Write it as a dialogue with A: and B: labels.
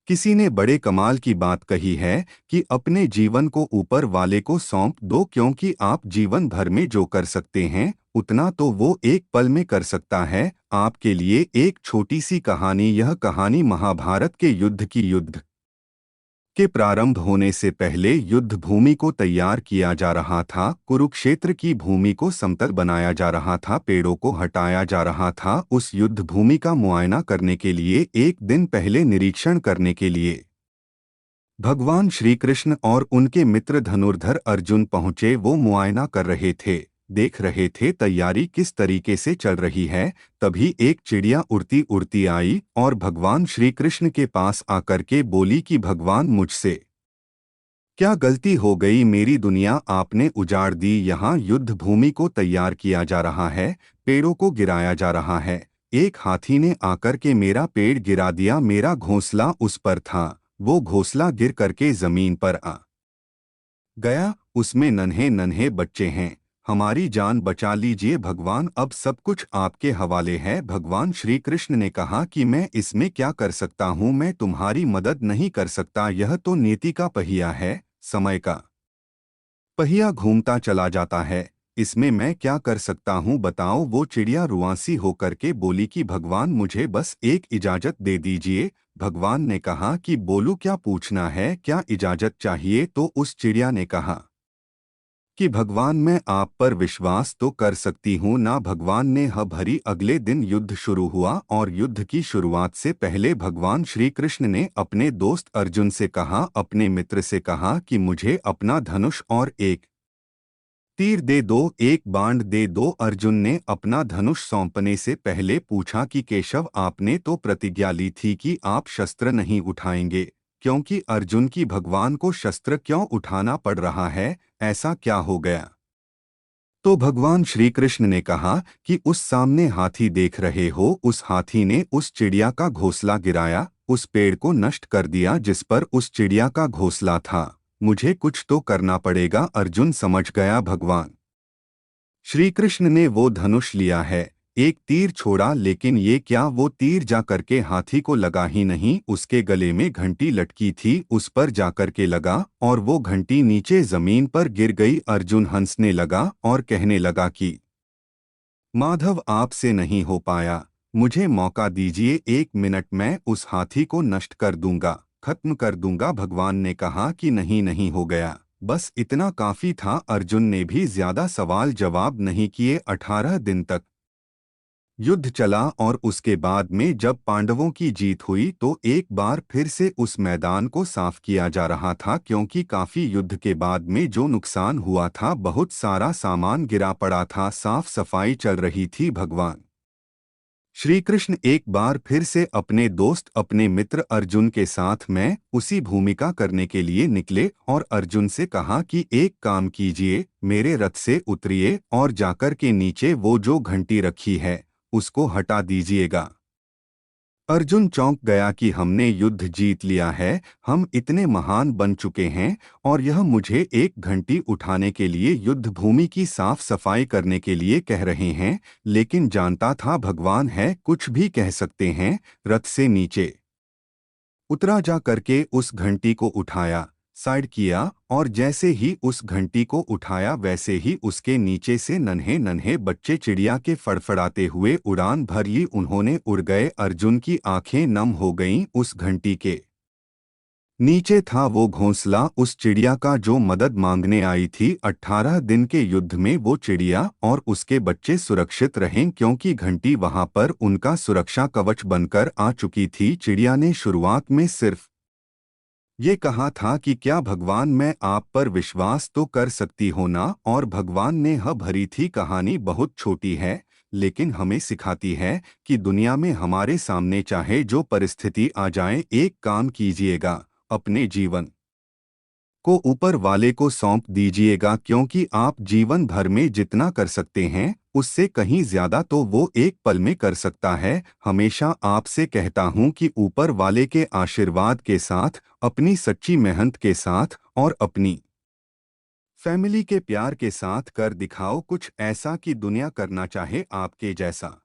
A: किसी ने बड़े कमाल की बात कही है कि अपने जीवन को ऊपर वाले को सौंप दो, क्योंकि आप जीवन भर में जो कर सकते हैं उतना तो वो एक पल में कर सकता है। आपके लिए एक छोटी सी कहानी। यह कहानी महाभारत के युद्ध के प्रारंभ होने से पहले युद्ध भूमि को तैयार किया जा रहा था। कुरुक्षेत्र की भूमि को समतल बनाया जा रहा था, पेड़ों को हटाया जा रहा था। उस युद्ध भूमि का मुआयना करने के लिए एक दिन पहले निरीक्षण करने के लिए भगवान श्री कृष्ण और उनके मित्र धनुर्धर अर्जुन पहुंचे। वो मुआयना कर रहे थे, देख रहे थे तैयारी किस तरीके से चल रही है। तभी एक चिड़िया उड़ती उड़ती आई और भगवान श्री कृष्ण के पास आकर के बोली कि भगवान, मुझसे क्या गलती हो गई? मेरी दुनिया आपने उजाड़ दी। यहाँ युद्ध भूमि को तैयार किया जा रहा है, पेड़ों को गिराया जा रहा है। एक हाथी ने आकर के मेरा पेड़ गिरा दिया। मेरा घोंसला उस पर था, वो घोंसला गिर करके जमीन पर आ गया। उसमें नन्हे नन्हे बच्चे हैं। हमारी जान बचा लीजिए भगवान, अब सब कुछ आपके हवाले है। भगवान श्री कृष्ण ने कहा कि मैं इसमें क्या कर सकता हूँ, मैं तुम्हारी मदद नहीं कर सकता। यह तो नियति का पहिया है, समय का पहिया घूमता चला जाता है, इसमें मैं क्या कर सकता हूँ बताओ? वो चिड़िया रुआंसी होकर के बोली कि भगवान, मुझे बस एक इजाजत दे दीजिए। भगवान ने कहा कि बोलूं, क्या पूछना है, क्या इजाजत चाहिए? तो उस चिड़िया ने कहा कि भगवान, मैं आप पर विश्वास तो कर सकती हूँ ना। भगवान ने ह भरी। अगले दिन युद्ध शुरू हुआ और युद्ध की शुरुआत से पहले भगवान श्री कृष्ण ने अपने दोस्त अर्जुन से कहा, अपने मित्र से कहा कि मुझे अपना धनुष और एक तीर दे दो, एक बाण दे दो। अर्जुन ने अपना धनुष सौंपने से पहले पूछा कि केशव, आपने तो प्रतिज्ञा ली थी कि आप शस्त्र नहीं उठाएंगे, क्योंकि अर्जुन की भगवान को शस्त्र क्यों उठाना पड़ रहा है? ऐसा क्या हो गया? तो भगवान श्री कृष्ण ने कहा कि उस सामने हाथी देख रहे हो, उस हाथी ने उस चिड़िया का घोंसला गिराया, उस पेड़ को नष्ट कर दिया जिस पर उस चिड़िया का घोंसला था। मुझे कुछ तो करना पड़ेगा। अर्जुन समझ गया, भगवान श्री कृष्ण ने वो धनुष लिया है, एक तीर छोड़ा, लेकिन ये क्या, वो तीर जा करके हाथी को लगा ही नहीं। उसके गले में घंटी लटकी थी, उस पर जाकर के लगा और वो घंटी नीचे जमीन पर गिर गई। अर्जुन हंसने लगा और कहने लगा कि माधव, आपसे नहीं हो पाया, मुझे मौका दीजिए, 1 मिनट, मैं उस हाथी को नष्ट कर दूंगा, खत्म कर दूंगा। भगवान ने कहा कि नहीं, नहीं हो गया, बस इतना काफी था। अर्जुन ने भी ज्यादा सवाल जवाब नहीं किए। 18 दिन तक युद्ध चला और उसके बाद में जब पांडवों की जीत हुई तो एक बार फिर से उस मैदान को साफ किया जा रहा था, क्योंकि काफी युद्ध के बाद में जो नुकसान हुआ था, बहुत सारा सामान गिरा पड़ा था, साफ सफाई चल रही थी। भगवान श्री कृष्ण एक बार फिर से अपने दोस्त, अपने मित्र अर्जुन के साथ में उसी भूमिका करने के लिए निकले और अर्जुन से कहा कि एक काम कीजिए, मेरे रथ से उतरिए और जाकर के नीचे वो जो घंटी रखी है उसको हटा दीजिएगा। अर्जुन चौंक गया कि हमने युद्ध जीत लिया है, हम इतने महान बन चुके हैं और यह मुझे एक घंटी उठाने के लिए, युद्ध भूमि की साफ सफाई करने के लिए कह रहे हैं। लेकिन जानता था भगवान है, कुछ भी कह सकते हैं। रथ से नीचे उतरा, जा करके उस घंटी को उठाया, साइड किया और जैसे ही उस घंटी को उठाया वैसे ही उसके नीचे से नन्हे नन्हे बच्चे चिड़िया के फड़फड़ाते हुए उड़ान भर ली। उन्होंने उड़ गए। अर्जुन की आंखें नम हो गईं। उस घंटी के नीचे था वो घोंसला उस चिड़िया का जो मदद मांगने आई थी। 18 दिन के युद्ध में वो चिड़िया और उसके बच्चे सुरक्षित रहें, क्योंकि घंटी वहां पर उनका सुरक्षा कवच बनकर आ चुकी थी। चिड़िया ने शुरुआत में सिर्फ ये कहा था कि क्या भगवान, मैं आप पर विश्वास तो कर सकती हो ना? और भगवान ने ह भरी थी। कहानी बहुत छोटी है, लेकिन हमें सिखाती है कि दुनिया में हमारे सामने चाहे जो परिस्थिति आ जाए, एक काम कीजिएगा, अपने जीवन को ऊपर वाले को सौंप दीजिएगा, क्योंकि आप जीवन भर में जितना कर सकते हैं उससे कहीं ज्यादा तो वो एक पल में कर सकता है। हमेशा आपसे कहता हूँ कि ऊपर वाले के आशीर्वाद के साथ, अपनी सच्ची मेहनत के साथ और अपनी फैमिली के प्यार के साथ कर दिखाओ कुछ ऐसा कि दुनिया करना चाहे आपके जैसा।